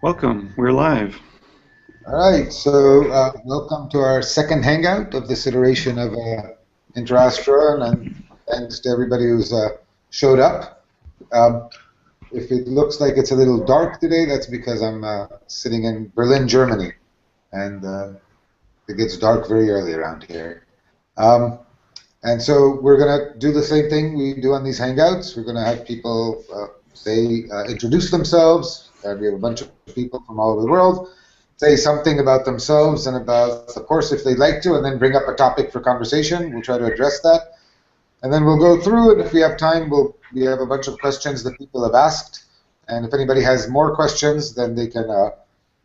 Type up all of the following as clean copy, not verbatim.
Welcome, we're live. All right, so welcome to our second hangout of this iteration of IntroAstro, and thanks to everybody who's showed up. If it looks like it's a little dark today, that's because I'm sitting in Berlin, Germany, and it gets dark very early around here. And so we're going to do the same thing we do on these hangouts. We're going to have people introduce themselves. We have a bunch of people from all over the world. Say something about themselves and about the course if they'd like to, and then bring up a topic for conversation. We'll try to address that. And then we'll go through it. If we have time, we have a bunch of questions that people have asked. And if anybody has more questions, then they can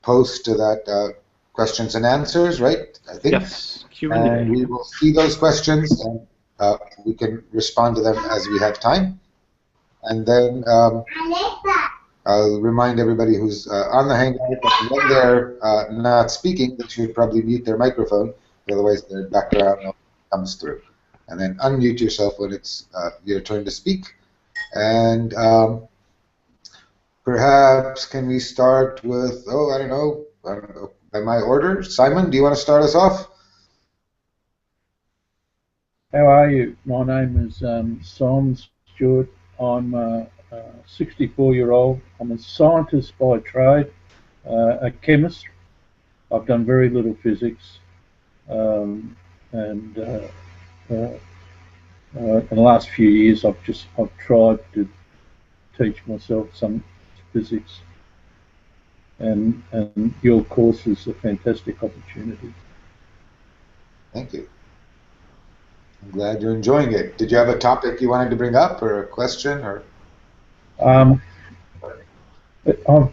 post to that questions and answers, right? I think. Yes, Q&A. And we will see those questions, and we can respond to them as we have time. And then I'll remind everybody who's on the Hangout that when they're not speaking, they should probably mute their microphone, otherwise their background noise comes through. And then unmute yourself when it's your turn to speak. And perhaps can we start with, I don't know, by my order. Simon, do you want to start us off? How are you? My name is Simon Stewart. I'm a 64-year-old. I'm a scientist by trade, a chemist. I've done very little physics, and in the last few years I've tried to teach myself some physics, and your course is a fantastic opportunity. Thank you. I'm glad you're enjoying it. Did you have a topic you wanted to bring up, or a question, or? I've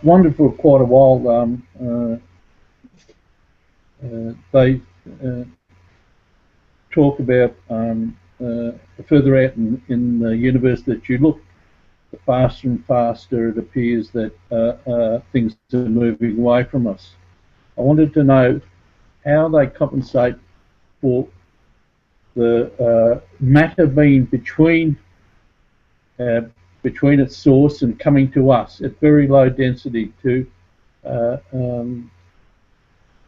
wondered for quite a while. They talk about further out in the universe that you look, the faster and faster it appears that things are moving away from us. I wanted to know how they compensate for the matter being between its source and coming to us at very low density to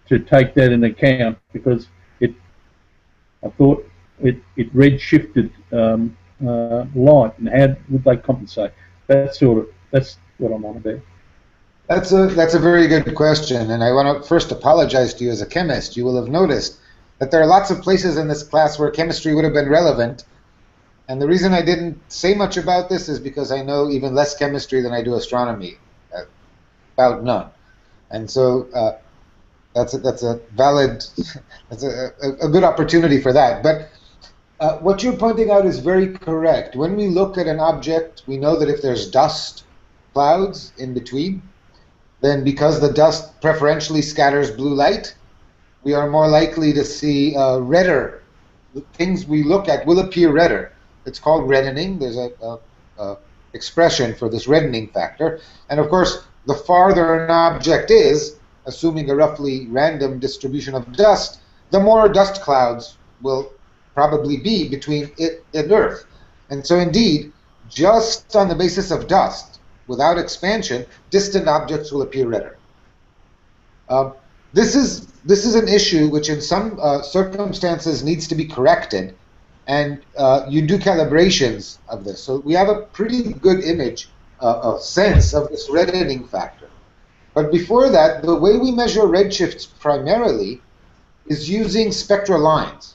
take that into account, because I thought it redshifted light, and how would they compensate? That's what I'm on about. That's a very good question, and I want to first apologize to you as a chemist. You will have noticed that there are lots of places in this class where chemistry would have been relevant, and the reason I didn't say much about this is because I know even less chemistry than I do astronomy, about none, and so that's a valid, that's a good opportunity for that. But what you're pointing out is very correct. When we look at an object, we know that if there's dust clouds in between, then because the dust preferentially scatters blue light, we are more likely to see redder. The things we look at will appear redder. It's called reddening. There's a expression for this reddening factor. And of course, the farther an object is, assuming a roughly random distribution of dust, the more dust clouds will probably be between it and Earth. And so indeed, just on the basis of dust, without expansion, distant objects will appear redder. This is an issue which in some circumstances needs to be corrected, and you do calibrations of this. So we have a pretty good image, a sense of this reddening factor. But before that, the way we measure redshifts primarily is using spectral lines.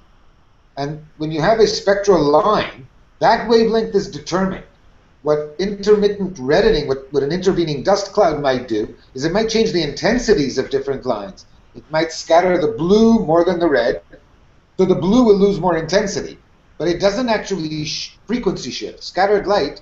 And when you have a spectral line, that wavelength is determined. What intermittent reddening, what an intervening dust cloud might do, is it might change the intensities of different lines. It might scatter the blue more than the red, so the blue will lose more intensity. But it doesn't actually frequency shift. Scattered light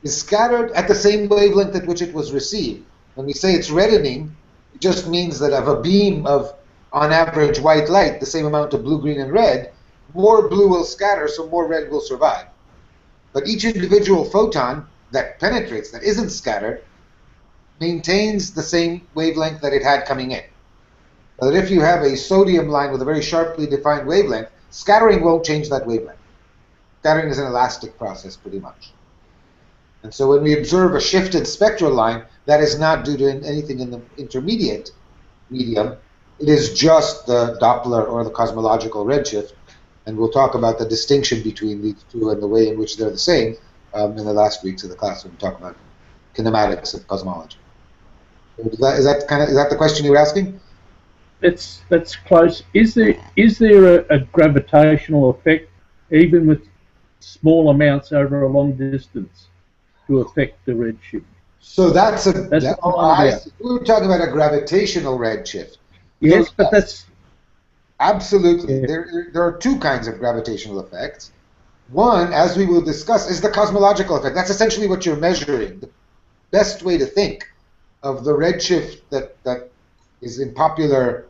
is scattered at the same wavelength at which it was received. When we say it's reddening, it just means that of a beam of, on average, white light, the same amount of blue, green, and red, more blue will scatter, so more red will survive. But each individual photon that penetrates, that isn't scattered, maintains the same wavelength that it had coming in. So that if you have a sodium line with a very sharply defined wavelength, scattering won't change that wavelength. Scattering is an elastic process, pretty much. And so when we observe a shifted spectral line, that is not due to anything in the intermediate medium. It is just the Doppler or the cosmological redshift, and we'll talk about the distinction between these two and the way in which they're the same in the last weeks of the class when we talk about kinematics of cosmology. Is that the question you were asking? That's close. Is there a gravitational effect, even with small amounts over a long distance, to affect the redshift? So that's what we were talking about a gravitational redshift. Yes, So, but that's absolutely. Yeah. There are two kinds of gravitational effects. One, as we will discuss, is the cosmological effect. That's essentially what you're measuring. The best way to think of the redshift that is in popular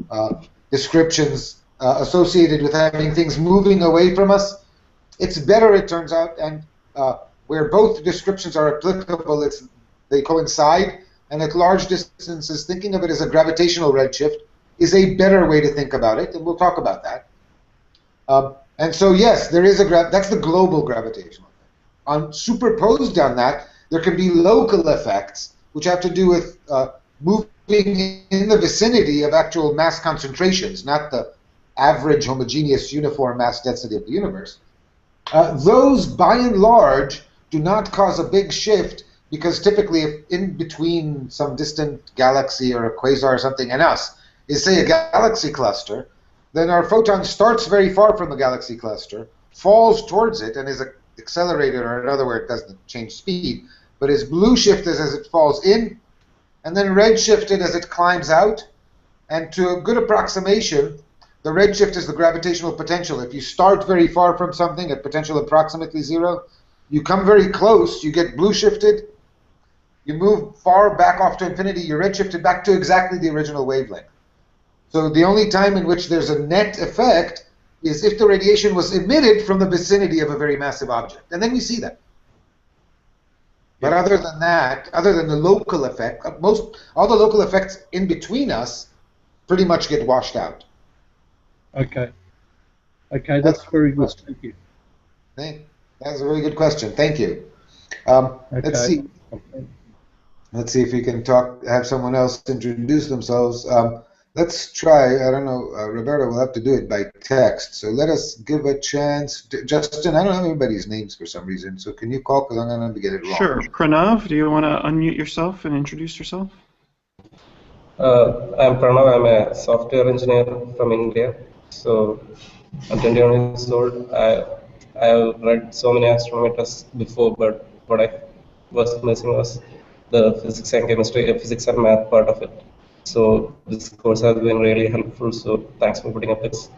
descriptions associated with having things moving away from us. It's better, it turns out, and where both descriptions are applicable, they coincide, and at large distances, thinking of it as a gravitational redshift is a better way to think about it, and we'll talk about that. And so, yes, there is that's the global gravitational effect. Superposed on that, there can be local effects, which have to do with moving in the vicinity of actual mass concentrations, not the average homogeneous uniform mass density of the universe. Those, by and large, do not cause a big shift because typically if in between some distant galaxy or a quasar or something and us is, say, a galaxy cluster, then our photon starts very far from the galaxy cluster, falls towards it, and is accelerated, or in other words, doesn't change speed, but is blue shifted as it falls in, and then red shifted as it climbs out. And to a good approximation, the redshift is the gravitational potential. If you start very far from something at potential approximately 0, you come very close, you get blue shifted, you move far back off to infinity, you're redshifted back to exactly the original wavelength. So the only time in which there's a net effect is if the radiation was emitted from the vicinity of a very massive object. And then we see that. But other than that, other than the local effect, all the local effects in between us pretty much get washed out. Okay. Okay, that's very good. Thank you. That's a very good question. Thank you. Let's see. Okay. Let's see if we can have someone else introduce themselves. Let's try, I don't know, Roberto will have to do it by text. So let us give a chance. Justin, I don't have everybody's names for some reason, so can you call, because I'm going to get it wrong. Sure. Pranav, do you want to unmute yourself and introduce yourself? I'm Pranav. I'm a software engineer from India. So I'm 21 years old. I've read so many astronomy tests before, but what I was missing was the physics and chemistry, physics and math part of it. So this course has been really helpful. So thanks for putting up this.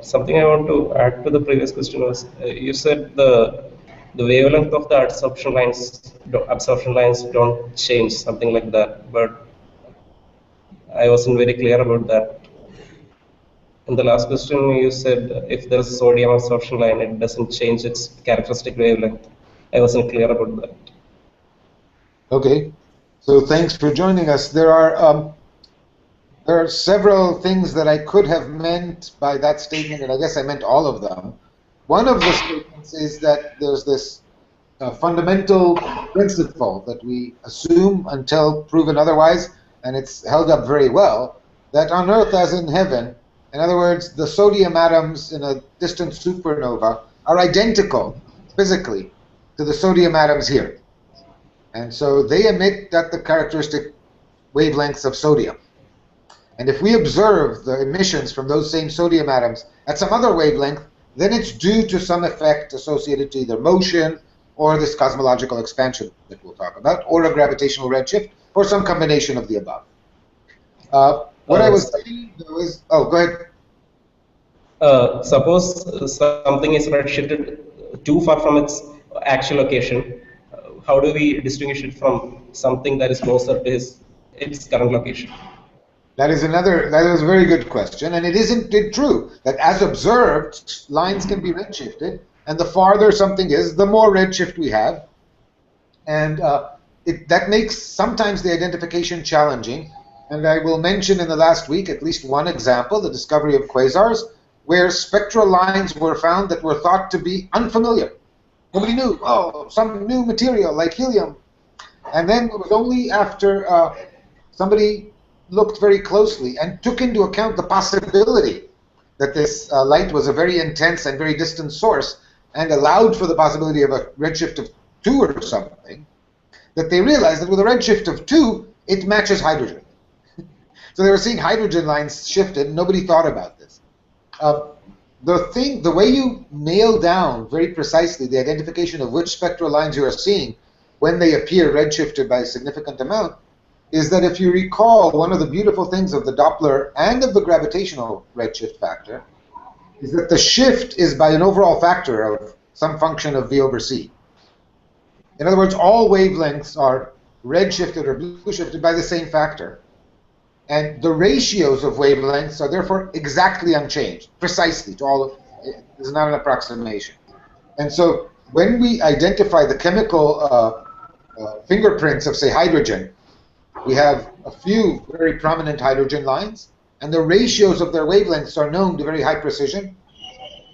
Something I want to add to the previous question was you said the wavelength of the absorption lines don't change, something like that. But I wasn't very clear about that. In the last question, you said if there's a sodium absorption line, it doesn't change its characteristic wavelength. I wasn't clear about that. Okay, so thanks for joining us. There are several things that I could have meant by that statement, and I guess I meant all of them. One of the statements is that there's this fundamental principle that we assume until proven otherwise, and it's held up very well, that on Earth as in heaven, in other words, the sodium atoms in a distant supernova are identical physically to the sodium atoms here. And so they emit at the characteristic wavelengths of sodium. And if we observe the emissions from those same sodium atoms at some other wavelength, then it's due to some effect associated to either motion or this cosmological expansion that we'll talk about, or a gravitational redshift, or some combination of the above. What I was saying was, oh, go ahead. Suppose something is redshifted too far from its actual location. How do we distinguish it from something that is closer to its current location? That is a very good question, and it isn't true that as observed, lines can be redshifted, and the farther something is, the more redshift we have, and that makes sometimes the identification challenging. And I will mention in the last week at least one example, the discovery of quasars, where spectral lines were found that were thought to be unfamiliar. Nobody knew, oh, some new material like helium. And then it was only after somebody looked very closely and took into account the possibility that this light was a very intense and very distant source and allowed for the possibility of a redshift of 2 or something, that they realized that with a redshift of 2, it matches hydrogen. So they were seeing hydrogen lines shifted, and nobody thought about this. The way you nail down very precisely the identification of which spectral lines you are seeing when they appear redshifted by a significant amount is that if you recall, one of the beautiful things of the Doppler and of the gravitational redshift factor is that the shift is by an overall factor of some function of V over C. In other words, all wavelengths are redshifted or blue shifted by the same factor. And the ratios of wavelengths are therefore exactly unchanged, precisely to all of it. This is not an approximation. And so when we identify the chemical fingerprints of, say, hydrogen, we have a few very prominent hydrogen lines, and the ratios of their wavelengths are known to very high precision.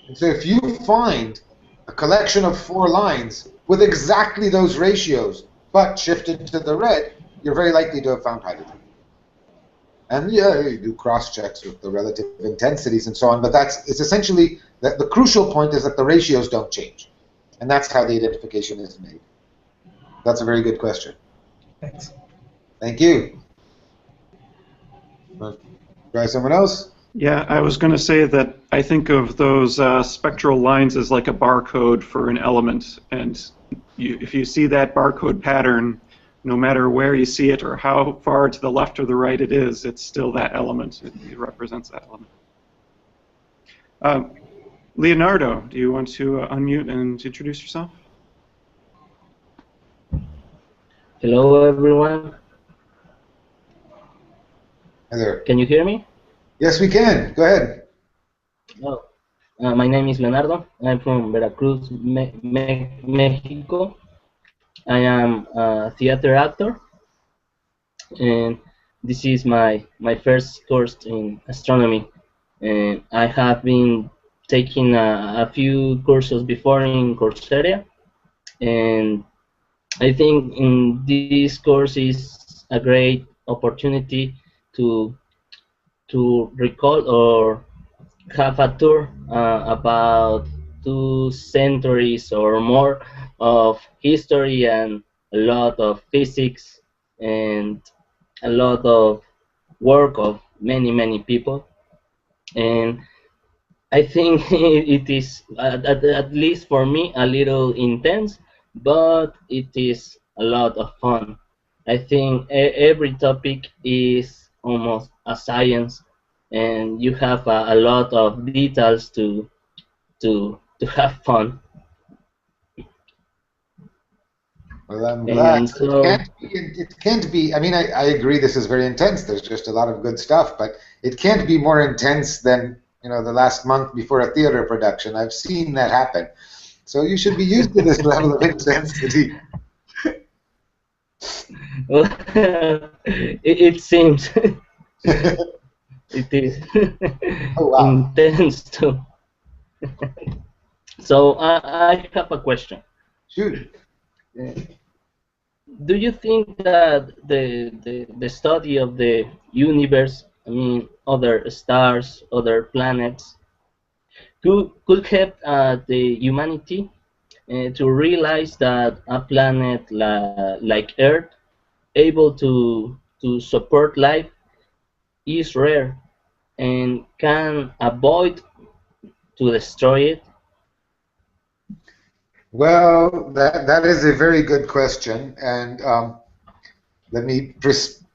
And so if you find a collection of 4 lines with exactly those ratios, but shifted to the red, you're very likely to have found hydrogen. And yeah, you do cross-checks with the relative intensities and so on, but it's essentially, the crucial point is that the ratios don't change. And that's how the identification is made. That's a very good question. Thanks. Thank you. Try someone else? Yeah, I was going to say that I think of those spectral lines as like a barcode for an element, and if you see that barcode pattern, no matter where you see it or how far to the left or the right it is, it's still that element. It represents that element. Leonardo, do you want to unmute and introduce yourself? Hello, everyone. Hi there. Can you hear me? Yes, we can. Go ahead. Oh, my name is Leonardo. I'm from Veracruz, Mexico. I am a theater actor, and this is my first course in astronomy. And I have been taking a few courses before in Coursera, and I think in this course is a great opportunity to recall or have a tour about 2 centuries or more of history and a lot of physics and a lot of work of many people. And I think it is, at least for me, a little intense, but it is a lot of fun. I think every topic is almost a science, and you have a lot of details to have fun. Well, I'm glad. And so, It can't be, I mean, I agree this is very intense. There's just a lot of good stuff, but it can't be more intense than, the last month before a theater production. I've seen that happen. So you should be used to this level of intensity. well, it seems it is Oh, wow. intense too. So I have a question. Shoot. Do you think that the study of the universe, I mean, other stars, other planets, could help the humanity to realize that a planet like Earth, able to support life, is rare and can avoid to destroy it? Well, that is a very good question, and let me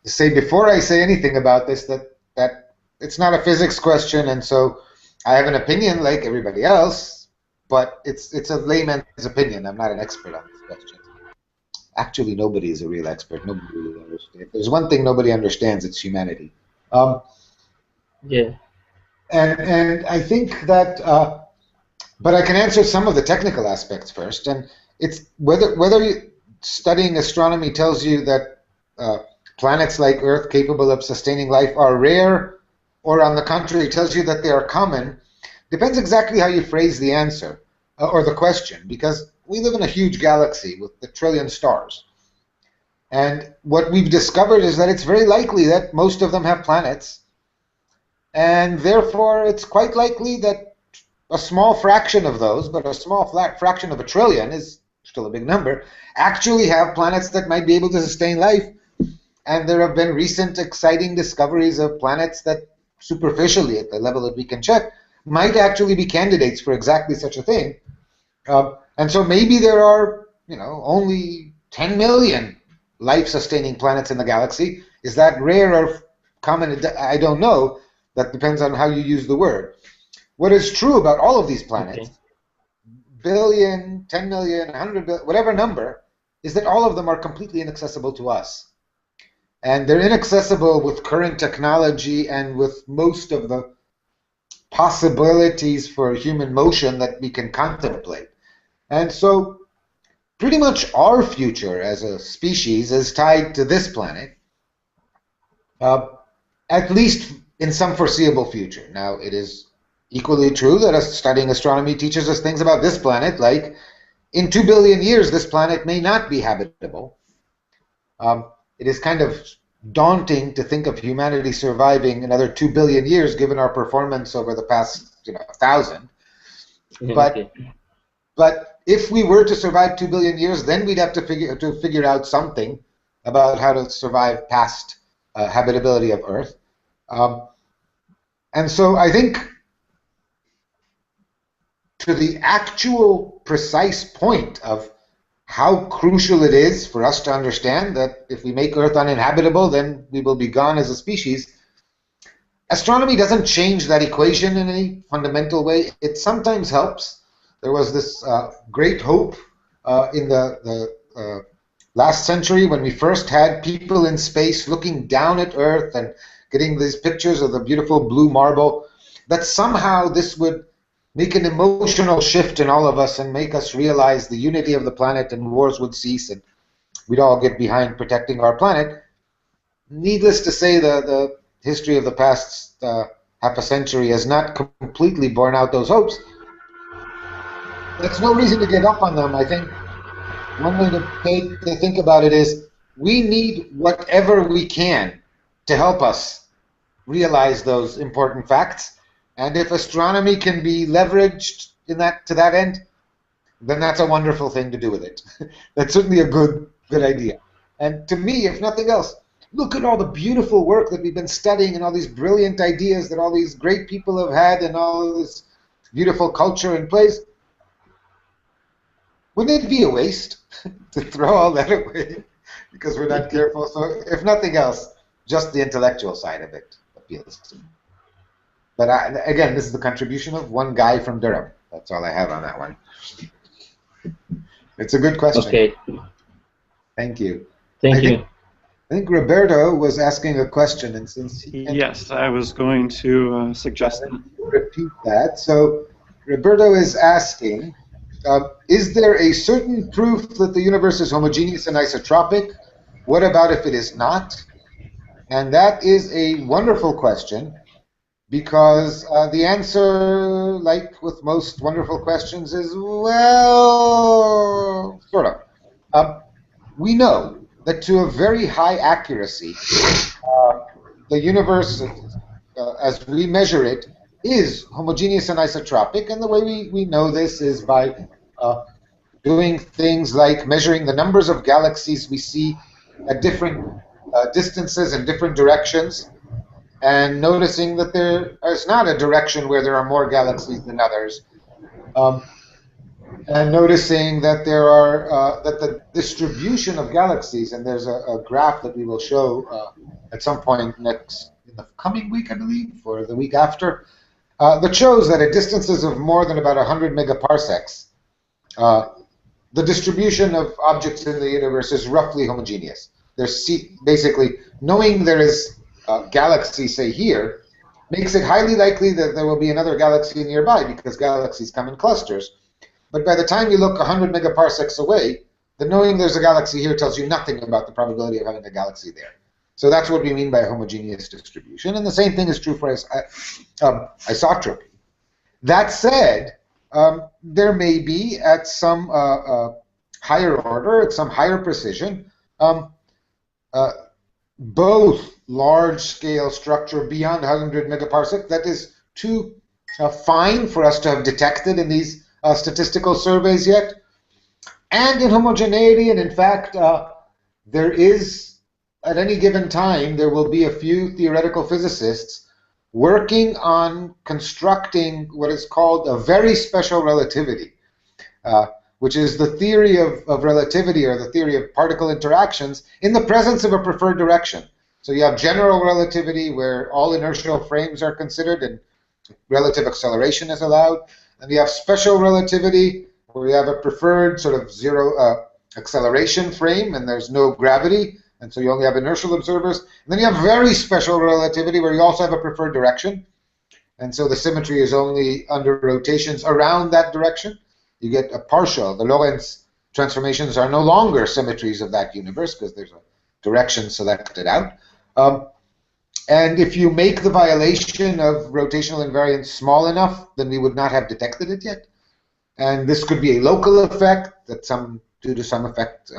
say before I say anything about this that it's not a physics question, and so I have an opinion like everybody else, but it's a layman's opinion. I'm not an expert on this question. Actually, nobody is a real expert. Nobody really understands. If there's one thing nobody understands, it's humanity. Yeah. And I think that. But I can answer some of the technical aspects first, and it's whether studying astronomy tells you that planets like Earth capable of sustaining life are rare, or on the contrary tells you that they are common, depends exactly how you phrase the answer or the question, because we live in a huge galaxy with a trillion stars. And what we've discovered is that it's very likely that most of them have planets, and therefore it's quite likely that a small fraction of those, but a small fraction of a trillion is still a big number, actually have planets that might be able to sustain life. And there have been recent exciting discoveries of planets that superficially, at the level that we can check, might actually be candidates for exactly such a thing. And so maybe there are, only 10 million life-sustaining planets in the galaxy. Is that rare or common? I don't know. That depends on how you use the word. What is true about all of these planets, billion, 10 million, 100 billion, whatever number, is that all of them are completely inaccessible to us. And they're inaccessible with current technology and with most of the possibilities for human motion that we can contemplate. And so pretty much our future as a species is tied to this planet, at least in some foreseeable future. Now, it is equally true that studying astronomy teaches us things about this planet, like in 2 billion years, this planet may not be habitable. It is kind of daunting to think of humanity surviving another 2 billion years given our performance over the past 1,000. But if we were to survive 2 billion years, then we'd have to figure out something about how to survive past habitability of Earth. And so I think to the actual precise point of how crucial it is for us to understand that if we make Earth uninhabitable, then we will be gone as a species, astronomy doesn't change that equation in any fundamental way. It sometimes helps. There was this great hope in the last century when we first had people in space looking down at Earth and getting these pictures of the beautiful blue marble, that somehow this would make an emotional shift in all of us and make us realize the unity of the planet and wars would cease and we'd all get behind protecting our planet. Needless to say, the history of the past half a century has not completely borne out those hopes. That's no reason to get up on them. I think one way to think about it is we need whatever we can to help us realize those important facts. And if astronomy can be leveraged to that end, then that's a wonderful thing to do with it. That's certainly a good idea. And to me, if nothing else, look at all the beautiful work that we've been studying and all these brilliant ideas that all these great people have had and all this beautiful culture in place. Wouldn't it be a waste to throw all that away because we're not careful? So if nothing else, just the intellectual side of it appeals to me. But again, this is the contribution of one guy from Durham. That's all I have on that one. It's a good question. Okay. Thank you. Thank you. I think Roberto was asking a question, and since he can't Yes, I was going to suggest that. repeat that. So Roberto is asking, is there a certain proof that the universe is homogeneous and isotropic? What about if it is not? And that is a wonderful question, because the answer, like with most wonderful questions, is, well, sort of. We know that to a very high accuracy, the universe, as we measure it, is homogeneous and isotropic. And the way we know this is by doing things like measuring the numbers of galaxies we see at different distances and different directions, and noticing that there is not a direction where there are more galaxies than others, and noticing that there are that the distribution of galaxies, and there's a graph that we will show at some point in the coming week, I believe, or the week after, that shows that at distances of more than about 100 megaparsecs, the distribution of objects in the universe is roughly homogeneous. There's basically, knowing there is a galaxy, say here, makes it highly likely that there will be another galaxy nearby, because galaxies come in clusters. But by the time you look 100 megaparsecs away, the knowing there's a galaxy here tells you nothing about the probability of having a galaxy there. So that's what we mean by homogeneous distribution. And the same thing is true for isotropy. That said, there may be, at some higher order, at some higher precision, both large-scale structure beyond 100 megaparsec that is too fine for us to have detected in these statistical surveys yet, and in homogeneity, and in fact, there is, at any given time, there will be a few theoretical physicists working on constructing what is called a very special relativity, which is the theory of relativity, or the theory of particle interactions in the presence of a preferred direction. So you have general relativity, where all inertial frames are considered and relative acceleration is allowed. And you have special relativity, where you have a preferred sort of zero acceleration frame, and there's no gravity, and so you only have inertial observers. And then you have very special relativity, where you also have a preferred direction, and so the symmetry is only under rotations around that direction. You get a partial. The Lorentz transformations are no longer symmetries of that universe, because there's a direction selected out. And if you make the violation of rotational invariance small enough, then we would not have detected it yet. And this could be a local effect that due to some effect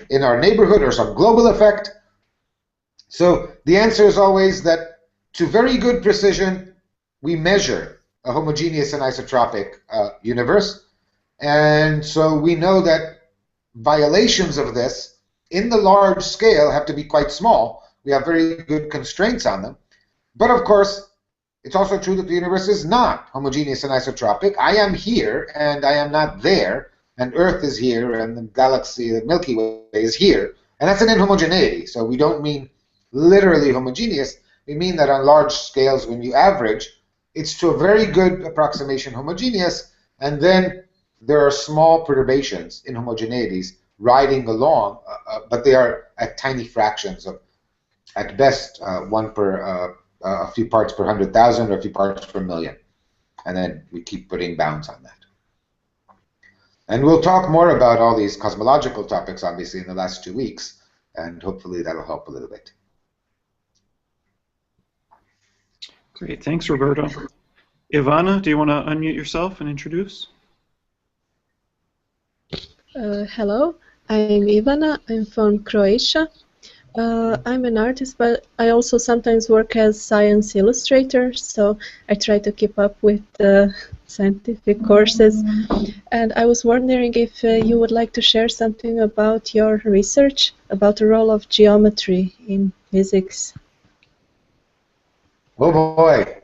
in our neighborhood, or some global effect. So the answer is always that, to very good precision, we measure a homogeneous and isotropic universe. And so we know that violations of this in the large scale have to be quite small. We have very good constraints on them. But of course, it's also true that the universe is not homogeneous and isotropic. I am here, and I am not there, and Earth is here, and the galaxy, the Milky Way, is here. And that's an inhomogeneity. So we don't mean literally homogeneous. We mean that on large scales, when you average, it's to a very good approximation homogeneous, and then there are small perturbations in homogeneities riding along, but they are at tiny fractions of, at best, one per a few parts per 100,000, or a few parts per million. And then we keep putting bounds on that. And we'll talk more about all these cosmological topics, obviously, in the last 2 weeks, and hopefully that'll help a little bit. Great, thanks, Roberto. Ivana, do you want to unmute yourself and introduce? Hello, I'm Ivana. I'm from Croatia. I'm an artist, but I also sometimes work as science illustrator, so I try to keep up with the scientific courses. And I was wondering if you would like to share something about your research, about the role of geometry in physics. Oh boy,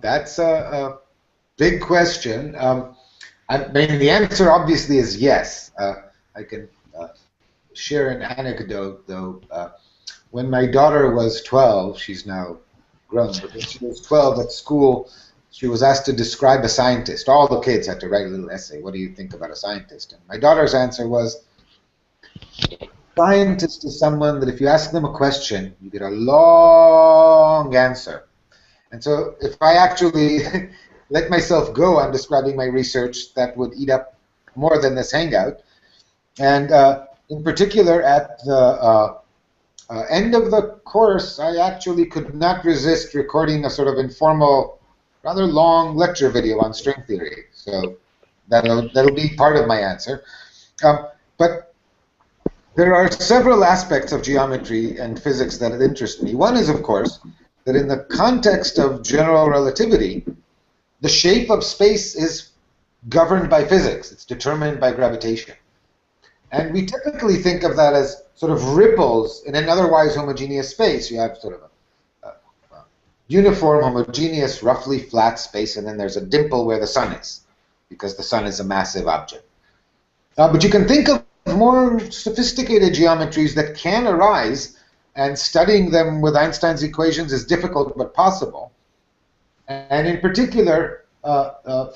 that's a big question. I mean, the answer obviously is yes. I can share an anecdote, though. When my daughter was 12, she's now grown, but when she was 12 at school, she was asked to describe a scientist. All the kids had to write a little essay. What do you think about a scientist? And my daughter's answer was, scientist is someone that if you ask them a question, you get a long answer. And so if I actually let myself go on describing my research, that would eat up more than this Hangout. And in particular, at the end of the course, I actually could not resist recording a sort of informal, rather long lecture video on string theory. So that'll be part of my answer. But there are several aspects of geometry and physics that interest me. One is, of course, that in the context of general relativity, the shape of space is governed by physics. It's determined by gravitation. And we typically think of that as sort of ripples in an otherwise homogeneous space. You have sort of a uniform, homogeneous, roughly flat space, and then there's a dimple where the sun is, because the sun is a massive object. But you can think of more sophisticated geometries that can arise, and studying them with Einstein's equations is difficult but possible. And in particular,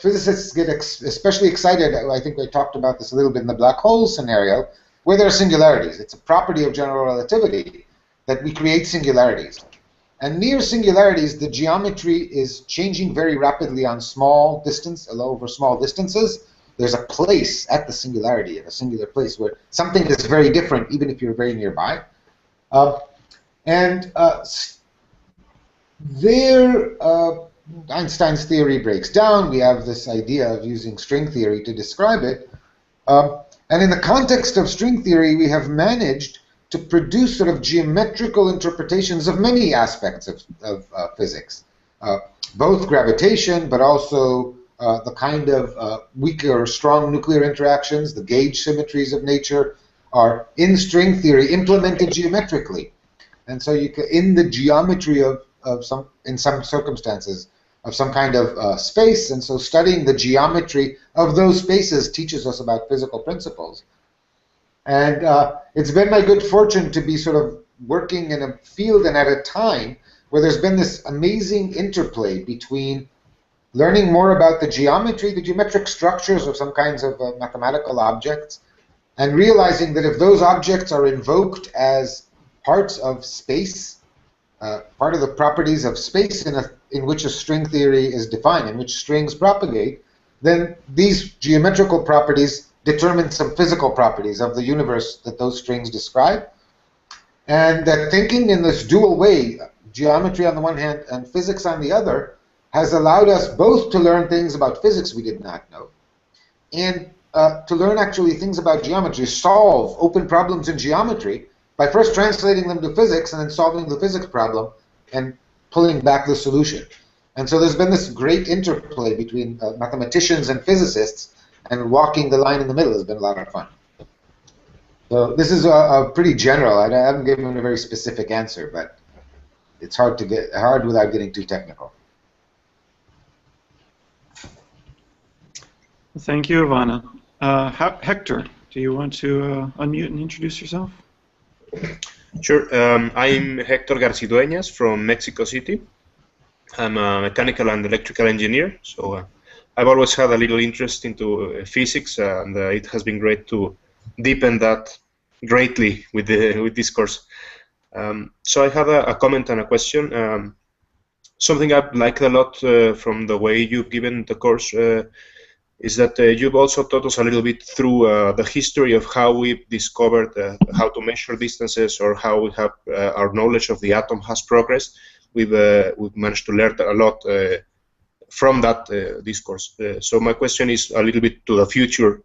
physicists get especially excited. I think we talked about this a little bit in the black hole scenario, where there are singularities. It's a property of general relativity that we create singularities. And near singularities, the geometry is changing very rapidly on small distance, over small distances. There's a place at the singularity, at a singular place, where something is very different, even if you're very nearby. Einstein's theory breaks down. We have this idea of using string theory to describe it. And in the context of string theory, we have managed to produce sort of geometrical interpretations of many aspects of physics, both gravitation, but also the kind of weak or strong nuclear interactions, the gauge symmetries of nature, are in string theory implemented geometrically. And so you can, in the geometry of some, in some circumstances, of some kind of space, and so studying the geometry of those spaces teaches us about physical principles. And it's been my good fortune to be sort of working in a field and at a time where there's been this amazing interplay between learning more about the geometry, the geometric structures of some kinds of mathematical objects, and realizing that if those objects are invoked as parts of space, part of the properties of space in which a string theory is defined, in which strings propagate, then these geometrical properties determine some physical properties of the universe that those strings describe. And that thinking in this dual way, geometry on the one hand and physics on the other, has allowed us both to learn things about physics we did not know, and to learn actually things about geometry, solve open problems in geometry by first translating them to physics and then solving the physics problem and pulling back the solution. And so there's been this great interplay between mathematicians and physicists, and walking the line in the middle has been a lot of fun. So this is a pretty general. I haven't given a very specific answer, but it's hard without getting too technical. Thank you, Ivana. Hector, do you want to unmute and introduce yourself? Sure. I'm Hector Garcidueñas from Mexico City. I'm a mechanical and electrical engineer, so I've always had a little interest into physics, and it has been great to deepen that greatly with this course. So I have a comment and a question. Something I've liked a lot from the way you've given the course is that you've also taught us a little bit through the history of how we've discovered how to measure distances, or how we have our knowledge of the atom has progressed. We've managed to learn a lot from that discourse. So my question is a little bit to the future,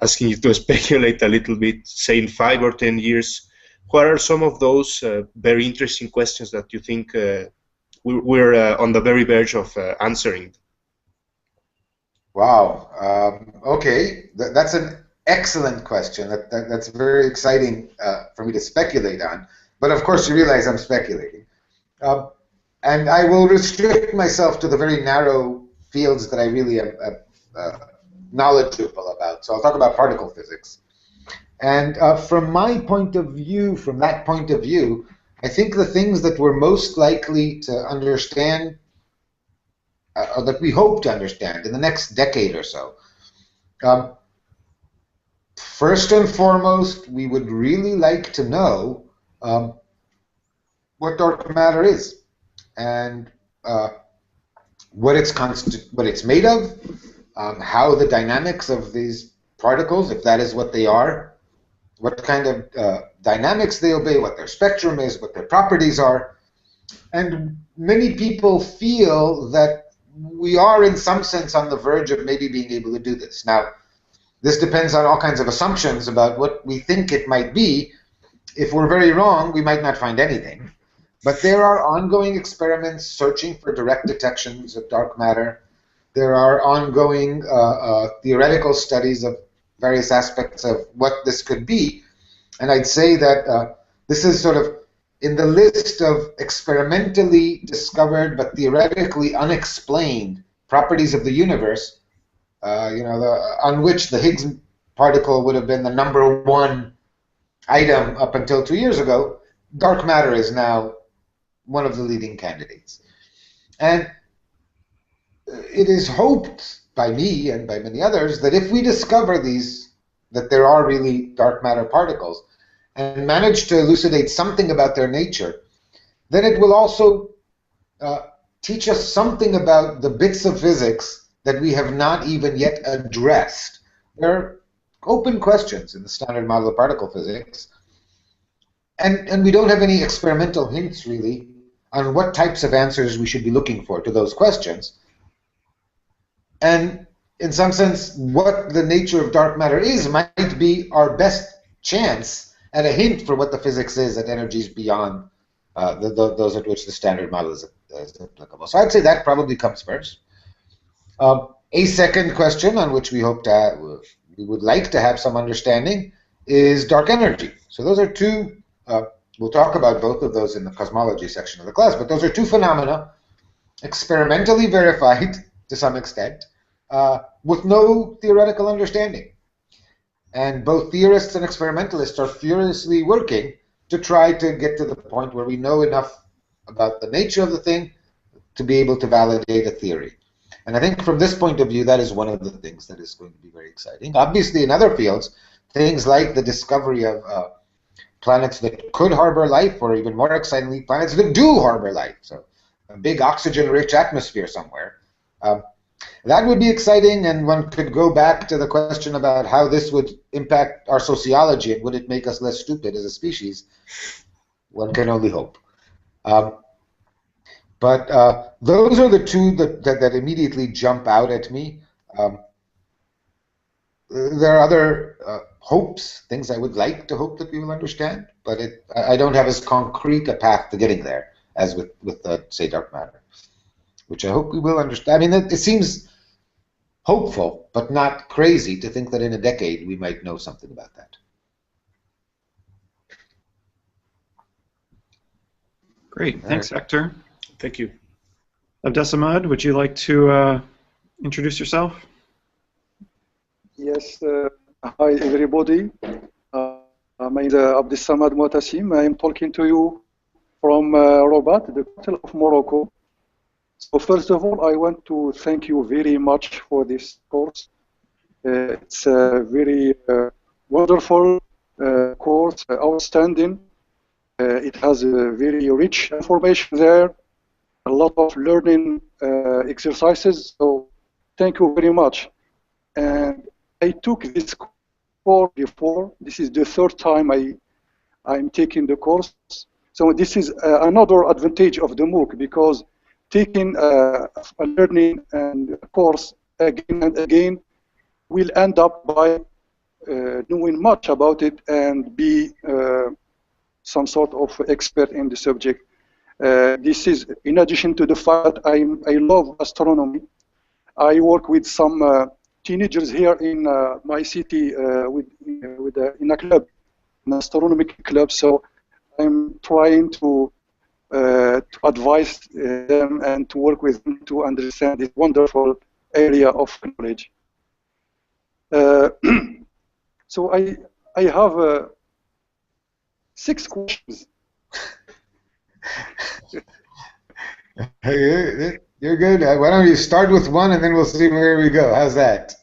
asking you to speculate a little bit, say in 5 or 10 years, what are some of those very interesting questions that you think we're on the very verge of answering? Wow. Okay, that's an excellent question. That's very exciting for me to speculate on. But of course, you realize I'm speculating. And I will restrict myself to the very narrow fields that I really am knowledgeable about. So I'll talk about particle physics. And from my point of view, from that point of view, I think the things that we're most likely to understand, or that we hope to understand in the next decade or so, first and foremost, we would really like to know what dark matter is, and what it's made of, how the dynamics of these particles, if that is what they are, what kind of dynamics they obey, what their spectrum is, what their properties are. And many people feel that we are in some sense on the verge of maybe being able to do this. Now, this depends on all kinds of assumptions about what we think it might be. If we're very wrong, we might not find anything. But there are ongoing experiments searching for direct detections of dark matter. There are ongoing theoretical studies of various aspects of what this could be. And I'd say that this is sort of in the list of experimentally discovered but theoretically unexplained properties of the universe, on which the Higgs particle would have been the #1 item up until 2 years ago. Dark matter is now one of the leading candidates. And it is hoped by me and by many others that if we discover that there are really dark matter particles, and manage to elucidate something about their nature, then it will also teach us something about the bits of physics that we have not even yet addressed. There are open questions in the standard model of particle physics, and we don't have any experimental hints, really, on what types of answers we should be looking for to those questions. And in some sense, what the nature of dark matter is might be our best chance and a hint for what the physics is at energies beyond those at which the standard model is applicable. So I'd say that probably comes first. A second question on which we would like to have some understanding is dark energy. So those are two, we'll talk about both of those in the cosmology section of the class, but those are two phenomena experimentally verified to some extent with no theoretical understanding. And both theorists and experimentalists are furiously working to try to get to the point where we know enough about the nature of the thing to be able to validate a theory. And I think from this point of view, that is one of the things that is going to be very exciting. Obviously, in other fields, things like the discovery of planets that could harbor life, or even more excitingly, planets that do harbor life. So a big oxygen-rich atmosphere somewhere. That would be exciting, and one could go back to the question about how this would impact our sociology and would it make us less stupid as a species. One can only hope. But those are the two that immediately jump out at me. There are other hopes, things I would like to hope that we will understand, but I don't have as concrete a path to getting there as with say, dark matter, which I hope we will understand. I mean, it seems hopeful, but not crazy to think that in a decade we might know something about that. Great. Thanks, Hector. Thank you. Abdesamad, would you like to introduce yourself? Yes. Hi, everybody. My name is Abdesamad Motasim. I am talking to you from Rabat, the capital of Morocco. So first of all, I want to thank you very much for this course. It's a very wonderful course, outstanding. It has a very rich information there, a lot of learning exercises. So thank you very much. And I took this course before. This is the third time I'm taking the course. So this is another advantage of the MOOC, because taking a learning and a course again and again will end up by knowing much about it and be some sort of expert in the subject. This is in addition to the fact I love astronomy. I work with some teenagers here in my city in a club, an astronomical club. So I'm trying to advise them and to work with them to understand this wonderful area of knowledge. So I have 6 questions. You're good. Why don't you start with one and then we'll see where we go. How's that?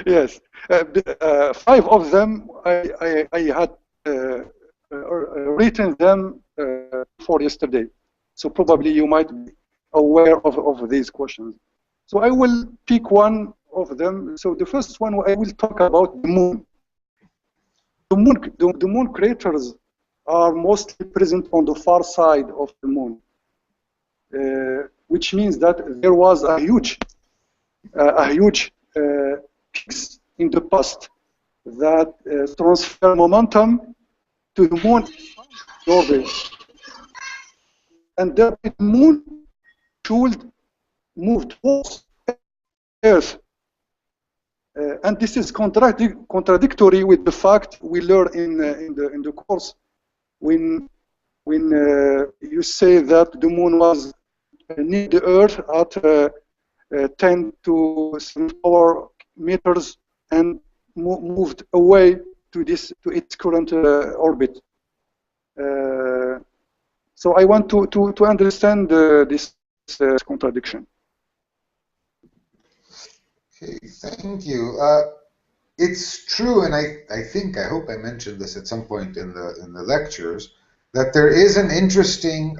Yes. 5 of them I had written them for yesterday. So probably you might be aware of these questions. So I will pick one of them. So the first one, I will talk about the moon. The moon craters are mostly present on the far side of the moon, which means that there was a huge peaks in the past that transfer momentum to the moon orbit, and that the moon should move towards Earth. And this is contradictory with the fact we learn in the course when you say that the moon was near the Earth at 10 to 74 meters and moved away to its current orbit. So I want to understand this contradiction. Okay, thank you. It's true, and I hope I mentioned this at some point in the lectures, that there is an interesting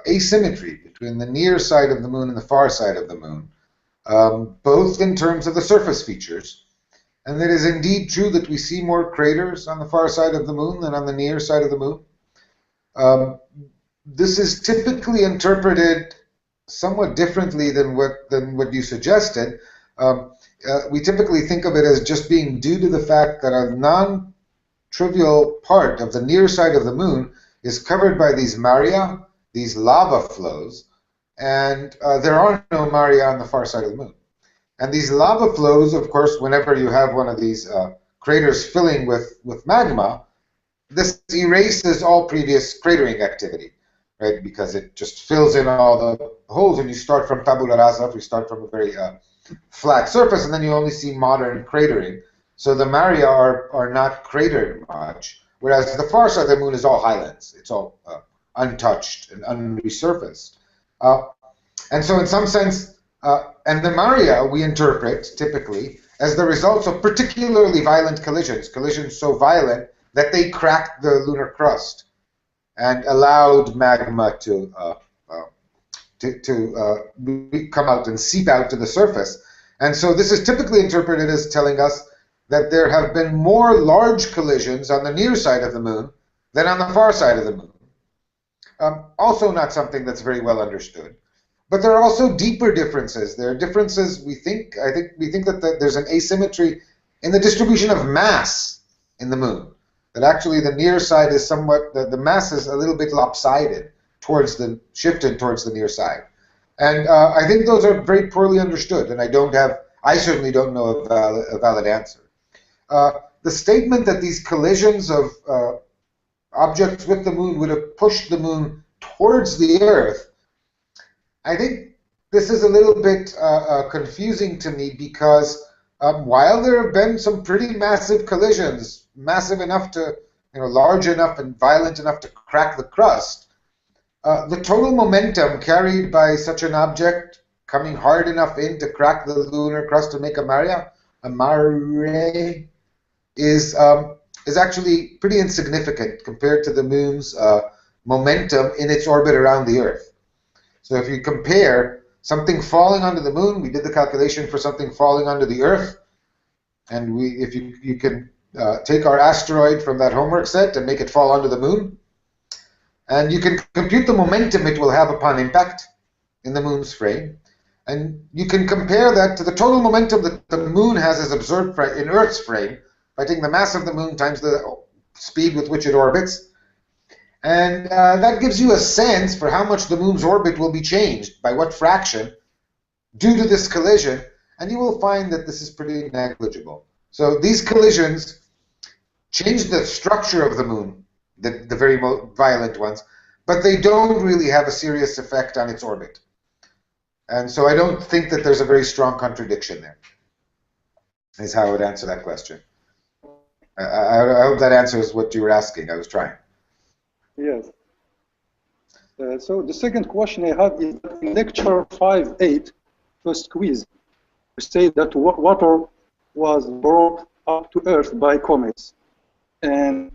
asymmetry between the near side of the moon and the far side of the moon, both in terms of the surface features. And it is indeed true that we see more craters on the far side of the moon than on the near side of the moon. This is typically interpreted somewhat differently than what you suggested. we typically think of it as just being due to the fact that a non-trivial part of the near side of the moon is covered by these maria, these lava flows, and there are no maria on the far side of the moon. And these lava flows, of course, whenever you have one of these craters filling with magma, this erases all previous cratering activity, right? Because it just fills in all the holes, and you start from tabula rasa, we start from a very flat surface, and then you only see modern cratering. So the maria are not cratered much, whereas the far side of the moon is all highlands. It's all untouched and unresurfaced. And so in some sense, and the maria we interpret typically as the results of particularly violent collisions so violent that they cracked the lunar crust and allowed magma to come out and seep out to the surface. And so this is typically interpreted as telling us that there have been more large collisions on the near side of the moon than on the far side of the moon. Also not something that's very well understood. But there are also deeper differences. There are differences, we think that there's an asymmetry in the distribution of mass in the moon. That actually the near side is somewhat, the mass is a little bit lopsided, shifted towards the near side. And I think those are very poorly understood, and I certainly don't know a valid answer. The statement that these collisions of objects with the moon would have pushed the moon towards the Earth, I think this is a little bit confusing to me because while there have been some pretty massive collisions, massive enough to, large enough and violent enough to crack the crust, the total momentum carried by such an object coming hard enough in to crack the lunar crust to make a mare, is actually pretty insignificant compared to the moon's momentum in its orbit around the Earth. So if you compare something falling onto the moon, we did the calculation for something falling onto the Earth, and if you can take our asteroid from that homework set and make it fall onto the moon, and you can compute the momentum it will have upon impact in the moon's frame, and you can compare that to the total momentum that the moon has as observed in Earth's frame by taking the mass of the moon times the speed with which it orbits. And that gives you a sense for how much the moon's orbit will be changed, by what fraction, due to this collision, and you will find that this is pretty negligible. So these collisions change the structure of the moon, the very violent ones, but they don't really have a serious effect on its orbit. And so I don't think that there's a very strong contradiction there, is how I would answer that question. I hope that answers what you were asking. I was trying. Yes. So the second question I have is in lecture 5.8, first quiz, you say that water was brought up to Earth by comets. And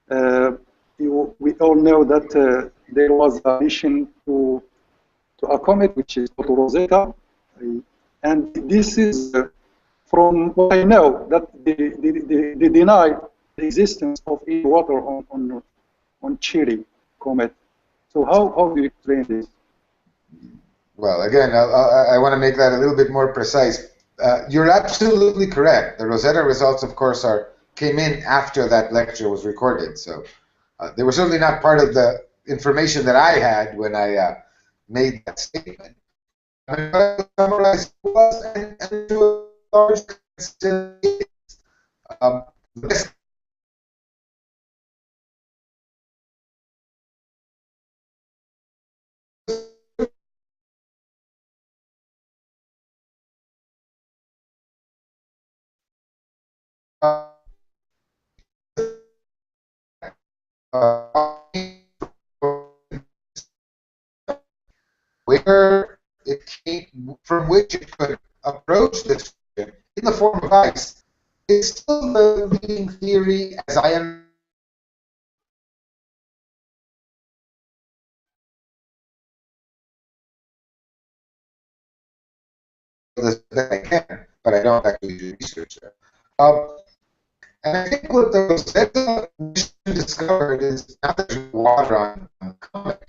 we all know that there was a mission to a comet, which is called Rosetta. And this is, from what I know, that they deny the existence of any water on Cherry comet. So how do you explain this? Well, again, I want to make that a little bit more precise. You're absolutely correct. The Rosetta results, of course, came in after that lecture was recorded. So they were certainly not part of the information that I had when I made that statement. But summarize was and to a large extent is. Where it came, from which it could approach this in the form of ice, is still the leading theory as I am. That I can, but I don't actually do research there. And I think what the Rosetta mission discovered is not that there's water on the comet,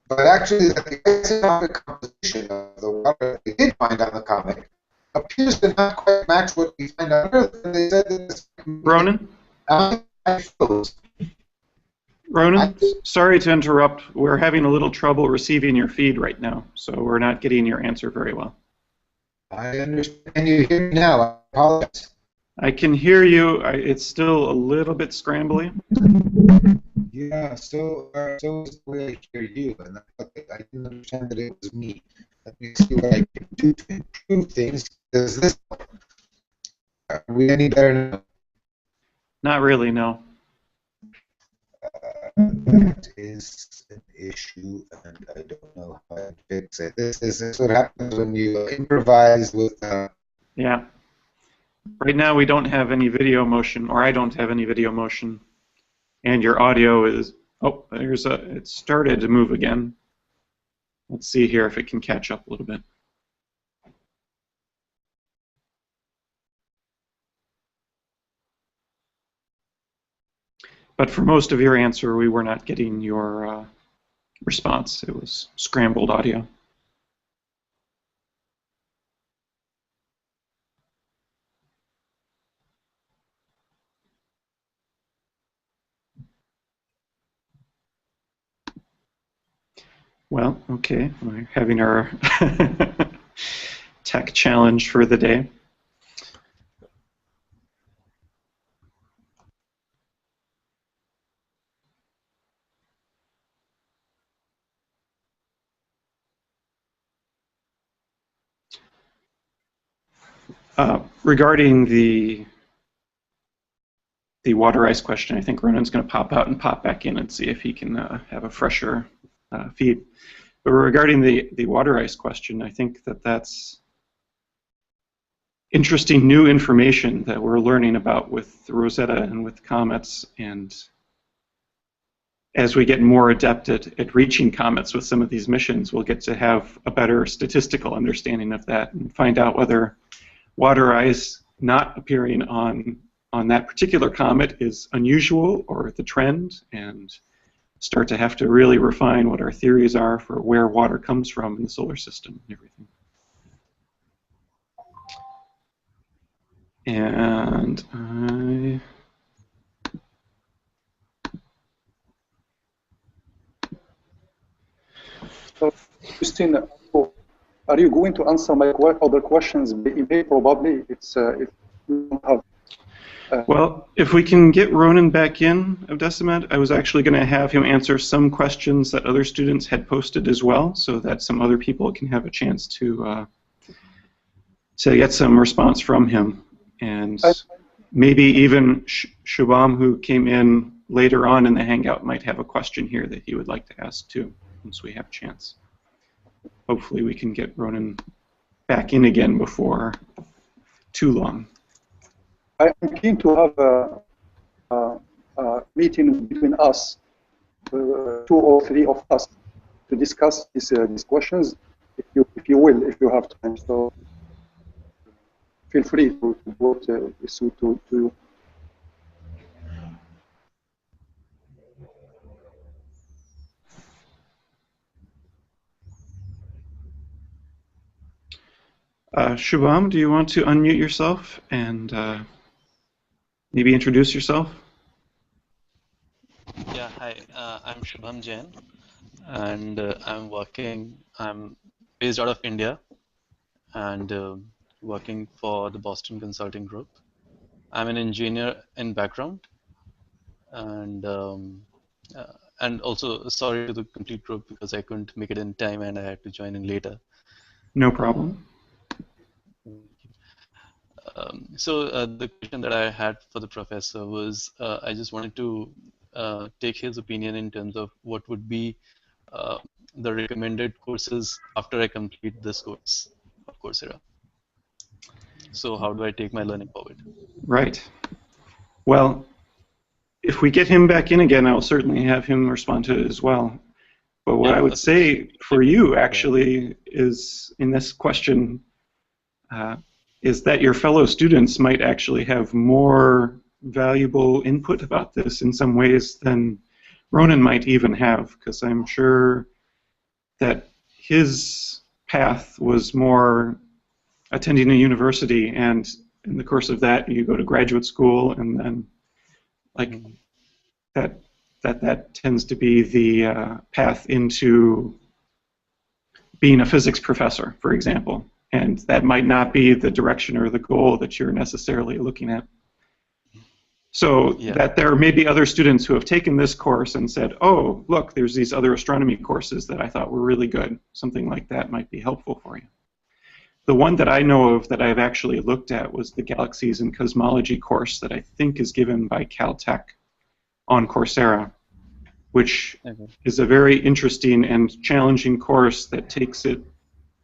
but actually that the isotopic composition of the water they did find on the comet appears appears to not quite match what we find on Earth. And they said that this Ronan? I froze. Ronan, sorry to interrupt. We're having a little trouble receiving your feed right now, so we're not getting your answer very well. I understand. Can you hear me now? I apologize. I can hear you. It's still a little bit scrambly. Yeah, so is the way I hear you, and I didn't understand that it was me. Let me see what I can do to improve things. Does this help? Are we any better now? Not really, no. That is an issue, and I don't know how to fix it. This is what happens when you improvise with. Yeah. Right now we don't have any video motion, or I don't have any video motion, and your audio is. Oh, it started to move again. Let's see here if it can catch up a little bit. But for most of your answer, we were not getting your response. It was scrambled audio. Well, okay, we're having our tech challenge for the day. Regarding the water ice question, I think Ronan's going to pop out and pop back in and see if he can have a fresher feed. But regarding the water ice question, I think that's interesting new information that we're learning about with Rosetta and with comets, and as we get more adept at reaching comets with some of these missions, we'll get to have a better statistical understanding of that and find out whether water ice not appearing on that particular comet is unusual or the trend, and start to have to really refine what our theories are for where water comes from in the solar system and everything. And Christine, are you going to answer my other questions by email? Probably it's if you don't have. Well, if we can get Ronan back in, Abdessamed, I was actually going to have him answer some questions that other students had posted as well, so that some other people can have a chance to get some response from him. And maybe even Shubham, who came in later on in the Hangout, might have a question here that he would like to ask too, once we have a chance. Hopefully we can get Ronan back in again before too long. I'm keen to have a meeting between us, 2 or 3 of us, to discuss these questions, if you will, if you have time. So feel free to vote this to you. Shubham, do you want to unmute yourself and maybe introduce yourself? Yeah, hi, I'm Shubham Jain, and I'm based out of India and working for the Boston Consulting Group. I'm an engineer in background, and also sorry to the complete group because I couldn't make it in time and I had to join in later. No problem. So the question that I had for the professor was, I just wanted to take his opinion in terms of what would be the recommended courses after I complete this course of Coursera. So how do I take my learning forward? Right. Well, if we get him back in again, I'll certainly have him respond to it as well. But what I would say for you, actually, is in this question, is that your fellow students might actually have more valuable input about this in some ways than Ronan might even have, because I'm sure that his path was more attending a university, and in the course of that you go to graduate school, and then like that tends to be the path into being a physics professor, for example, and that might not be the direction or the goal that you're necessarily looking at. So that there may be other students who have taken this course and said, oh, look, there's these other astronomy courses that I thought were really good. Something like that might be helpful for you. The one that I know of that I've actually looked at was the Galaxies and Cosmology course that I think is given by Caltech on Coursera, which is a very interesting and challenging course that takes it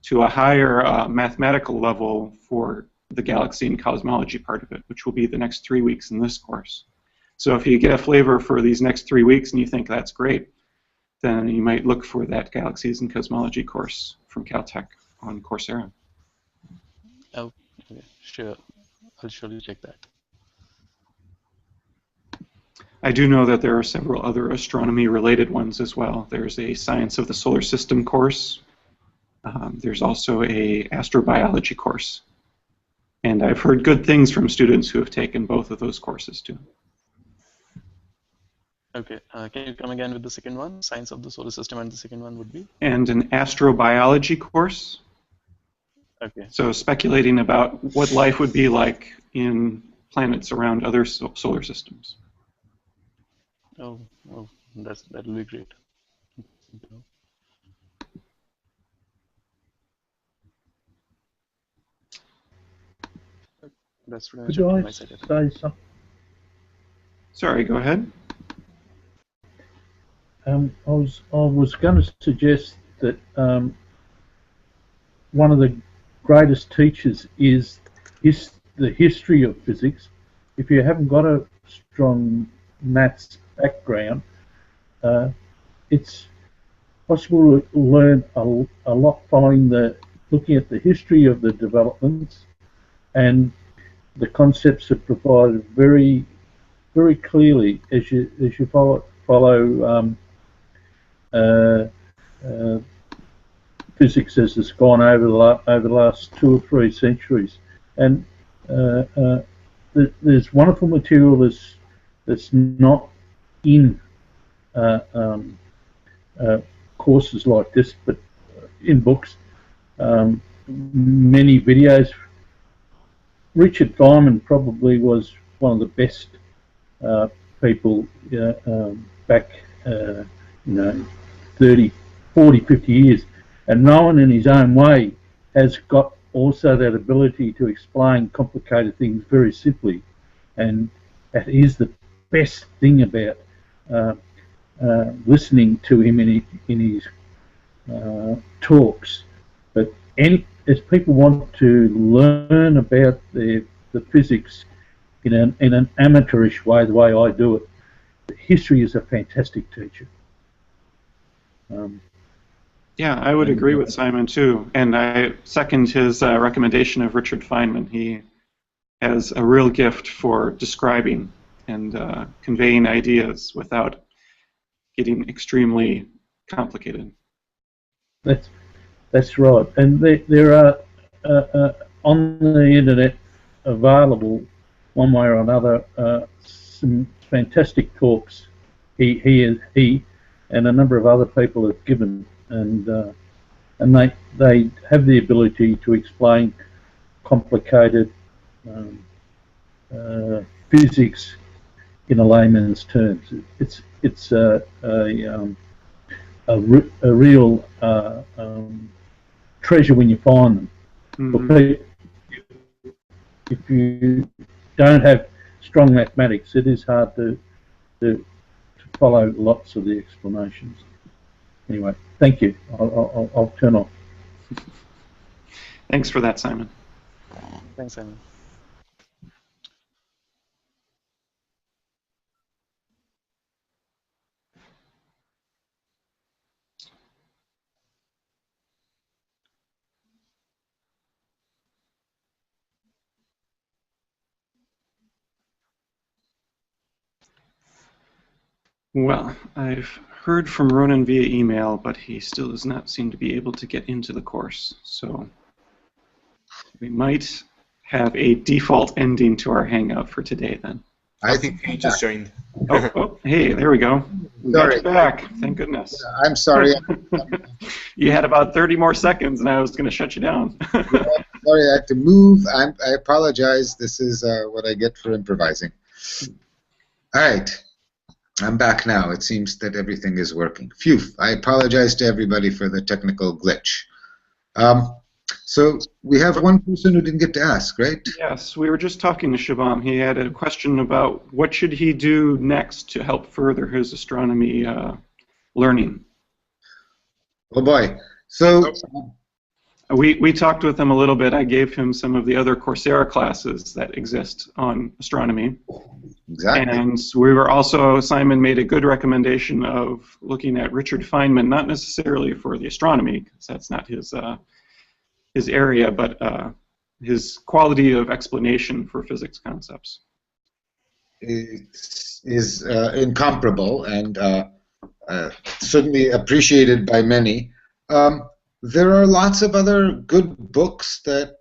to a higher mathematical level for the galaxy and cosmology part of it, which will be the next 3 weeks in this course. So if you get a flavor for these next 3 weeks and you think that's great, then you might look for that Galaxies and Cosmology course from Caltech on Coursera. Oh, okay, sure. I'll surely check that. I do know that there are several other astronomy-related ones as well. There's a Science of the Solar System course. There's also a astrobiology course. And I've heard good things from students who have taken both of those courses too. Okay, can you come again with the second one? Science of the Solar System, and the second one would be? And an astrobiology course. Okay. So speculating about what life would be like in planets around other solar systems. Oh, that'll be great. That's pretty much it from my side. Say something? Sorry, go ahead. I was going to suggest that one of the greatest teachers is the history of physics. If you haven't got a strong maths background, it's possible to learn a lot following looking at the history of the developments, and the concepts are provided very, very clearly as you follow physics as it's gone over the last 2 or 3 centuries. And there's wonderful material that's not in courses like this, but in books. Many videos. Richard Feynman probably was one of the best people back, 30, 40, 50 years. And no one in his own way has got also that ability to explain complicated things very simply. And that is the best thing about listening to him in his talks. But as people want to learn about the physics in an amateurish way, the way I do it, history is a fantastic teacher. Yeah, I would agree with Simon too, and I second his recommendation of Richard Feynman. He has a real gift for describing and conveying ideas without getting extremely complicated. That's right, and there are on the internet available, one way or another, some fantastic talks he and a number of other people have given, and they have the ability to explain complicated physics in a layman's terms. It's a real treasure when you find them. Mm-hmm. If you don't have strong mathematics, it is hard to follow lots of the explanations. Anyway, thank you. I'll turn off. Thanks for that, Simon. Thanks, Simon. Well, I've heard from Ronan via email, but he still does not seem to be able to get into the course. So We might have a default ending to our Hangout for today then. I think he just joined. Oh, hey, there we go. We got you back. Thank goodness. I'm sorry. You had about 30 more seconds, and I was going to shut you down. Sorry, I had to move. I apologize. This is what I get for improvising. All right. I'm back now. It seems that everything is working. Phew. I apologize to everybody for the technical glitch. So we have one person who didn't get to ask, right? Yes, we were just talking to Shabam. He had a question about what should he do next to help further his astronomy learning. Oh boy. So we talked with him a little bit. I gave him some of the other Coursera classes that exist on astronomy. Exactly. And we were also, Simon made a good recommendation of looking at Richard Feynman, not necessarily for the astronomy, because that's not his area, but his quality of explanation for physics concepts. Is incomparable and certainly appreciated by many. There are lots of other good books that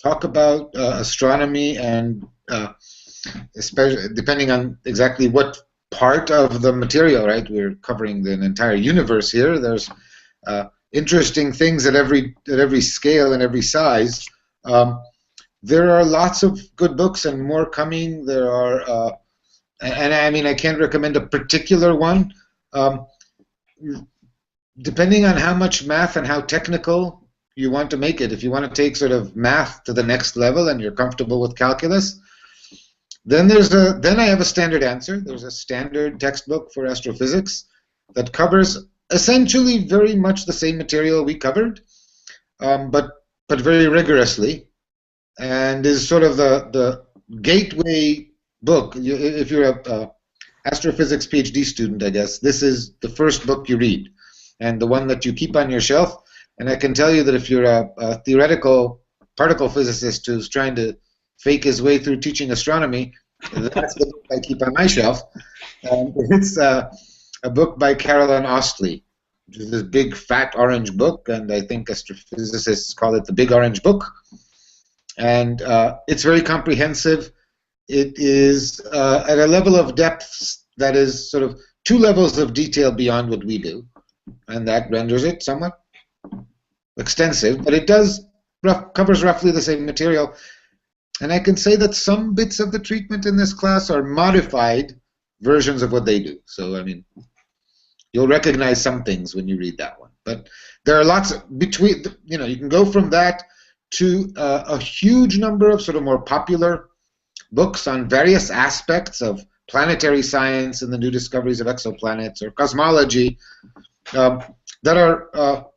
talk about astronomy, and especially depending on exactly what part of the material, right? We're covering the entire universe here. There's interesting things at every scale and every size. There are lots of good books and more coming. There are, and I mean, I can't recommend a particular one. Depending on how much math and how technical you want to make it, if you want to take sort of math to the next level and you're comfortable with calculus, then I have a standard answer. There's a standard textbook for astrophysics that covers essentially very much the same material we covered, but very rigorously, and is sort of the gateway book. If you're a astrophysics PhD student, I guess, this is the first book you read, and the one that you keep on your shelf. And I can tell you that if you're a theoretical particle physicist who's trying to fake his way through teaching astronomy, that's the book I keep on my shelf. It's a book by Carolyn Ostley, which is this big, fat, orange book, and I think astrophysicists call it the Big Orange Book. And it's very comprehensive. It is at a level of depth that is sort of 2 levels of detail beyond what we do, and that renders it somewhat extensive, but it covers roughly the same material. And I can say that some bits of the treatment in this class are modified versions of what they do. So, I mean, you'll recognize some things when you read that one. But there are lots between, you can go from that to a huge number of sort of more popular books on various aspects of planetary science and the new discoveries of exoplanets or cosmology that are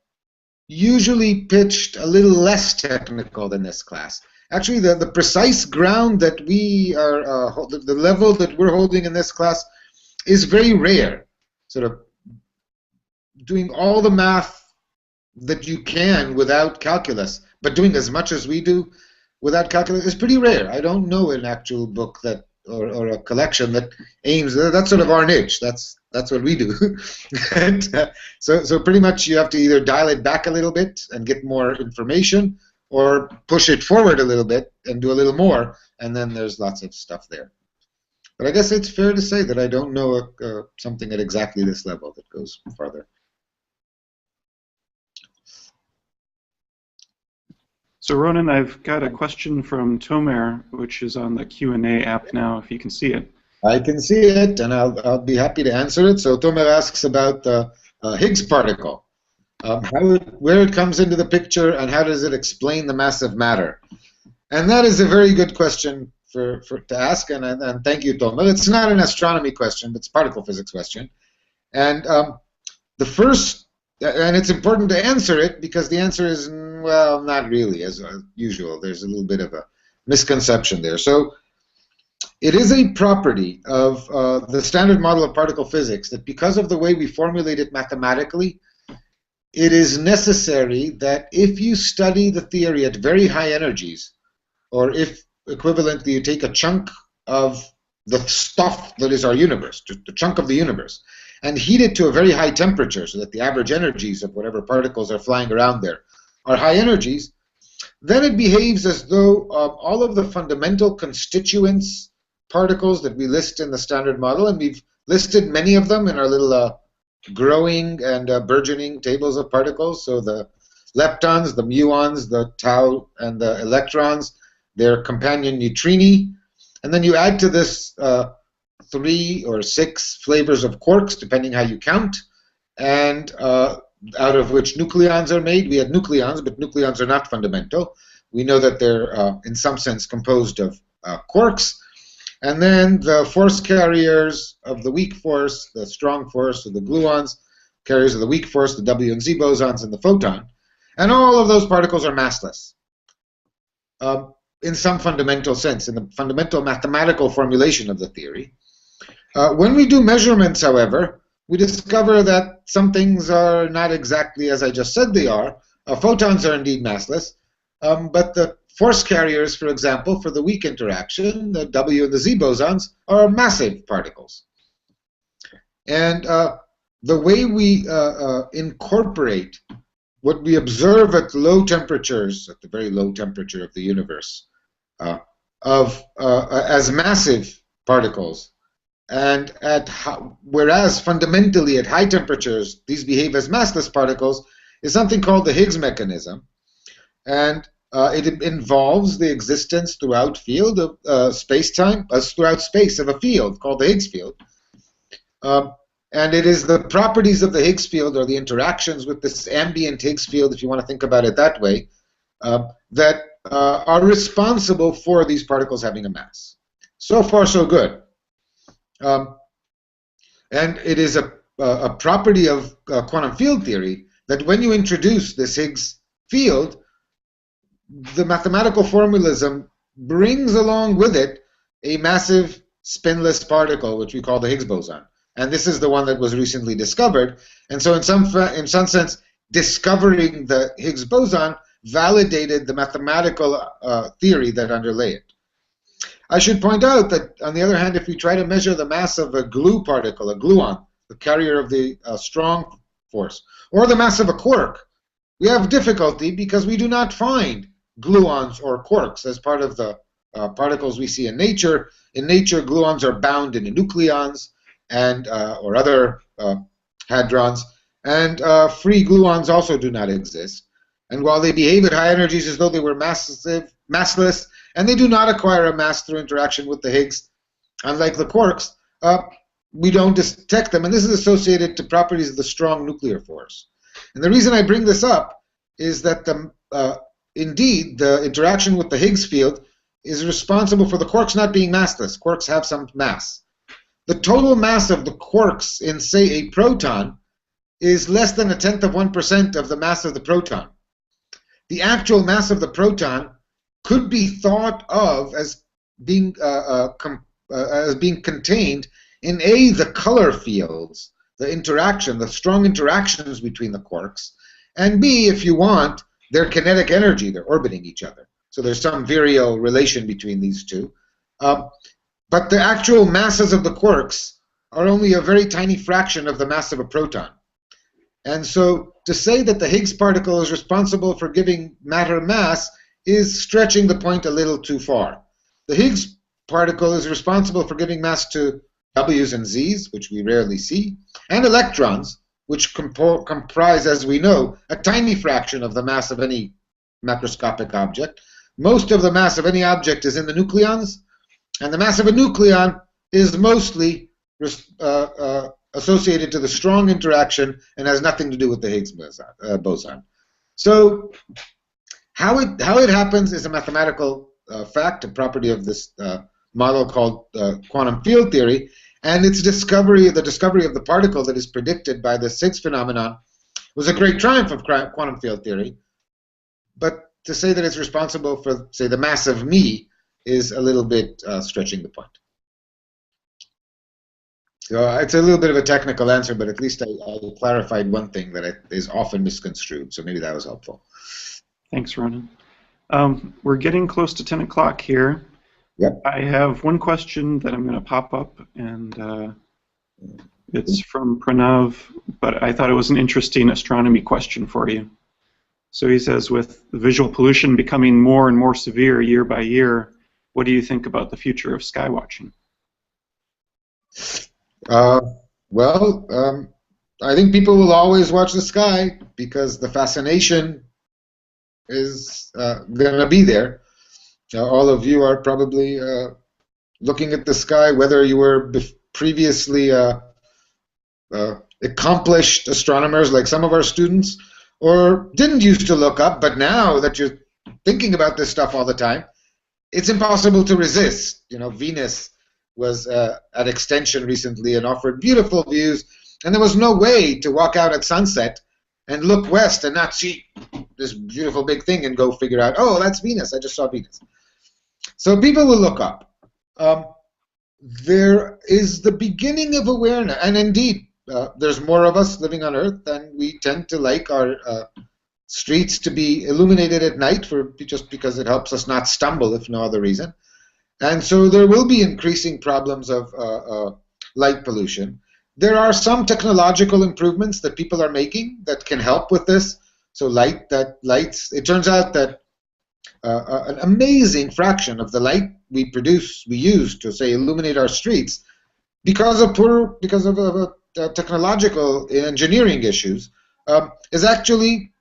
usually pitched a little less technical than this class. Actually, the precise ground that we are, the level that we're holding in this class is very rare. Sort of doing all the math that you can without calculus, but doing as much as we do without calculus is pretty rare. I don't know an actual book that, or a collection that aims, that's sort of our niche. That's what we do. And, so pretty much you have to either dial it back a little bit and get more information, or push it forward a little bit and do a little more, and then there's lots of stuff there. But I guess it's fair to say that I don't know something at exactly this level that goes farther. So Ronan, I've got a question from Tomer, which is on the Q&A app now, if you can see it. I can see it, and I'll be happy to answer it. So Tomer asks about the Higgs particle. Where it comes into the picture, and how does it explain the mass of matter? And that is a very good question to ask, and thank you, Tomer. It's not an astronomy question, but it's a particle physics question. And the first, and it's important to answer it because the answer is, well, not really, as usual. There's a little bit of a misconception there. So it is a property of the standard model of particle physics that because of the way we formulate it mathematically, it is necessary that if you study the theory at very high energies, or if equivalently you take a chunk of the stuff that is our universe, the chunk of the universe, and heat it to a very high temperature so that the average energies of whatever particles are flying around there are high energies, then it behaves as though all of the fundamental constituents particles that we list in the standard model, and we've listed many of them in our little growing and burgeoning tables of particles. So the leptons, the muons, the tau, and the electrons, their companion neutrini. And then you add to this 3 or 6 flavors of quarks, depending how you count, and out of which nucleons are made. We had nucleons, but nucleons are not fundamental. We know that they're, in some sense, composed of quarks. And then the force carriers of the weak force, the strong force, or the gluons, carriers of the weak force, the W and Z bosons, and the photon. And all of those particles are massless in some fundamental sense, in the fundamental mathematical formulation of the theory. When we do measurements, however, we discover that some things are not exactly as I just said they are. Photons are indeed massless, but the force carriers, for example, for the weak interaction, the W and the Z bosons, are massive particles. And the way we incorporate what we observe at low temperatures, at the very low temperature of the universe, as massive particles, and whereas fundamentally at high temperatures these behave as massless particles, is something called the Higgs mechanism, and it involves the existence throughout field of space-time, throughout space of a field called the Higgs field, and it is the properties of the Higgs field, or the interactions with this ambient Higgs field, if you want to think about it that way, that are responsible for these particles having a mass. So far, so good. And it is a property of quantum field theory that when you introduce this Higgs field, the mathematical formalism brings along with it a massive spinless particle, which we call the Higgs boson. And this is the one that was recently discovered. And so in some sense, discovering the Higgs boson validated the mathematical theory that underlay it. I should point out that, on the other hand, if we try to measure the mass of a glue particle, a gluon, the carrier of the strong force, or the mass of a quark, we have difficulty because we do not find gluons or quarks as part of the particles we see in nature. In nature, gluons are bound into nucleons and or other hadrons, and free gluons also do not exist. And while they behave at high energies as though they were massless, and they do not acquire a mass through interaction with the Higgs, unlike the quarks, we don't detect them. And this is associated to properties of the strong nuclear force. And the reason I bring this up is that, indeed, the interaction with the Higgs field is responsible for the quarks not being massless. Quarks have some mass. The total mass of the quarks in, say, a proton is less than 0.1% of the mass of the proton. The actual mass of the proton could be thought of as being contained in the color fields, the interaction, the strong interactions between the quarks, and B, if you want, their kinetic energy. They're orbiting each other. So there's some virial relation between these two. But the actual masses of the quarks are only a very tiny fraction of the mass of a proton. And so to say that the Higgs particle is responsible for giving matter mass is stretching the point a little too far. The Higgs particle is responsible for giving mass to W's and Z's, which we rarely see, and electrons, which comprise, as we know, a tiny fraction of the mass of any macroscopic object. Most of the mass of any object is in the nucleons, and the mass of a nucleon is mostly associated to the strong interaction and has nothing to do with the Higgs boson. So how it happens is a mathematical fact, a property of this model called quantum field theory, and its discovery, the discovery of the particle that is predicted by the Higgs phenomenon, was a great triumph of quantum field theory. But to say that it's responsible for, say, the mass of me is a little bit stretching the point. So it's a little bit of a technical answer, but at least I clarified one thing that is often misconstrued, so maybe that was helpful. Thanks, Ronan. We're getting close to 10 o'clock here. Yep. I have one question that I'm going to pop up, and it's from Pranav, but I thought it was an interesting astronomy question for you. So he says, with visual pollution becoming more and more severe year by year, what do you think about the future of sky watching? Well, I think people will always watch the sky because the fascination is going to be there. All of you are probably looking at the sky, whether you were previously accomplished astronomers like some of our students, or didn't used to look up, but now that you're thinking about this stuff all the time, it's impossible to resist. You know, Venus was at Extension recently and offered beautiful views, and there was no way to walk out at sunset and look west and not see this beautiful big thing and go figure out, oh, that's Venus, I just saw Venus. So people will look up. There is the beginning of awareness, and indeed, there's more of us living on Earth, and we tend to like our streets to be illuminated at night just because it helps us not stumble, if no other reason. And so there will be increasing problems of light pollution. There are some technological improvements that people are making that can help with this. So it turns out that an amazing fraction of the light we use to, say, illuminate our streets, because of technological engineering issues, is actually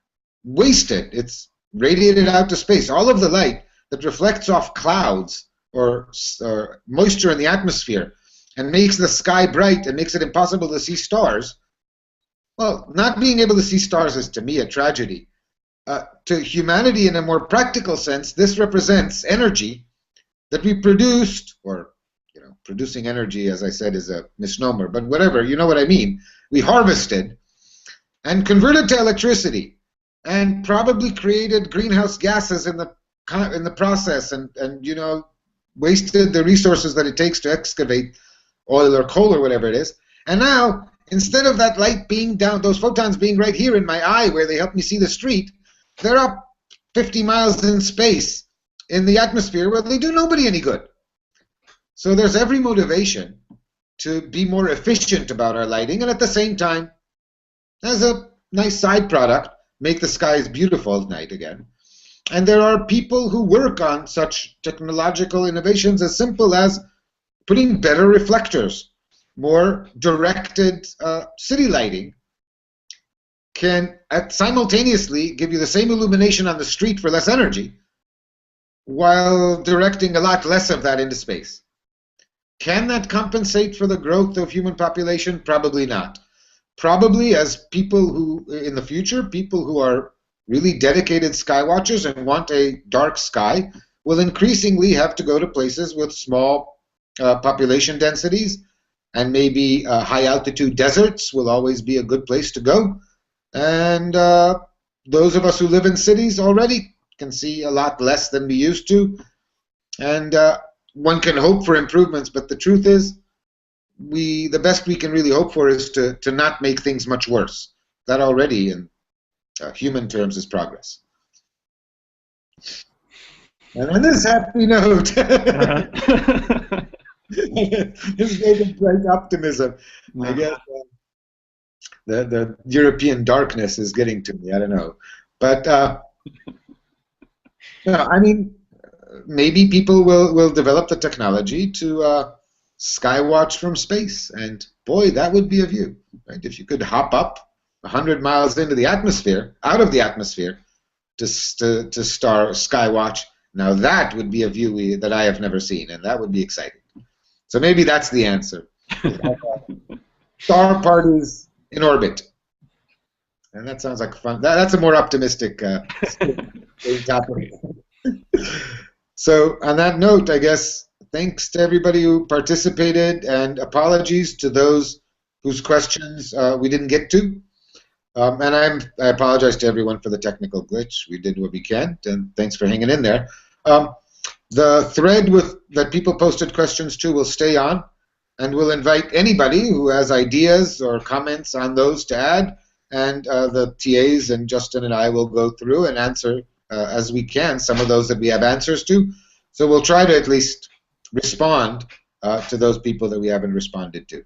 wasted. It's radiated out to space. All of the light that reflects off clouds or moisture in the atmosphere and makes the sky bright and makes it impossible to see stars. Well, not being able to see stars is, to me, a tragedy. To humanity, in a more practical sense, this represents energy that we produced, or producing energy, as I said, is a misnomer, but whatever, you know what I mean. We harvested and converted to electricity, and probably created greenhouse gases in the process, and wasted the resources that it takes to excavate oil or coal or whatever it is. And now, instead of that light being down, those photons being right here in my eye where they help me see the street, they're up 50 miles in space in the atmosphere where they do nobody any good. So there's every motivation to be more efficient about our lighting, and at the same time, as a nice side product, make the skies beautiful at night again. And there are people who work on such technological innovations as simple as putting better reflectors, more directed city lighting, can simultaneously give you the same illumination on the street for less energy, while directing a lot less of that into space. Can that compensate for the growth of human population? Probably not. Probably, as people who, in the future, people who are really dedicated sky watchers and want a dark sky will increasingly have to go to places with small population densities, and maybe high-altitude deserts will always be a good place to go. And those of us who live in cities already can see a lot less than we used to. And one can hope for improvements, but the truth is, the best we can really hope for is to not make things much worse. That already, in human terms, is progress. And on this happy note, this is bright optimism. I guess the European darkness is getting to me. I don't know, but I mean, maybe people will develop the technology to skywatch from space, and boy, that would be a view, right? If you could hop up 100 miles into the atmosphere, out of the atmosphere, to skywatch, now that would be a view that I have never seen, and that would be exciting. So maybe that's the answer. Star parties in orbit. And that sounds like fun. That's a more optimistic topic. So on that note, I guess, thanks to everybody who participated, and apologies to those whose questions we didn't get to. And I apologize to everyone for the technical glitch. We did what we can, and thanks for hanging in there. The thread that people posted questions to will stay on, and we'll invite anybody who has ideas or comments on those to add, and the TAs and Justin and I will go through and answer as we can some of those that we have answers to. So we'll try to at least respond to those people that we haven't responded to.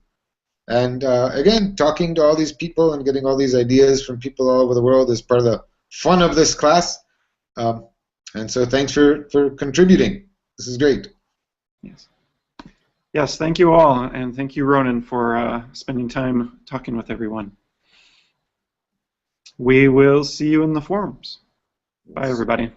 And again, talking to all these people and getting all these ideas from people all over the world is part of the fun of this class. And so thanks for contributing. This is great. Yes. Yes, thank you all, and thank you, Ronan, for spending time talking with everyone. We will see you in the forums. Bye, everybody.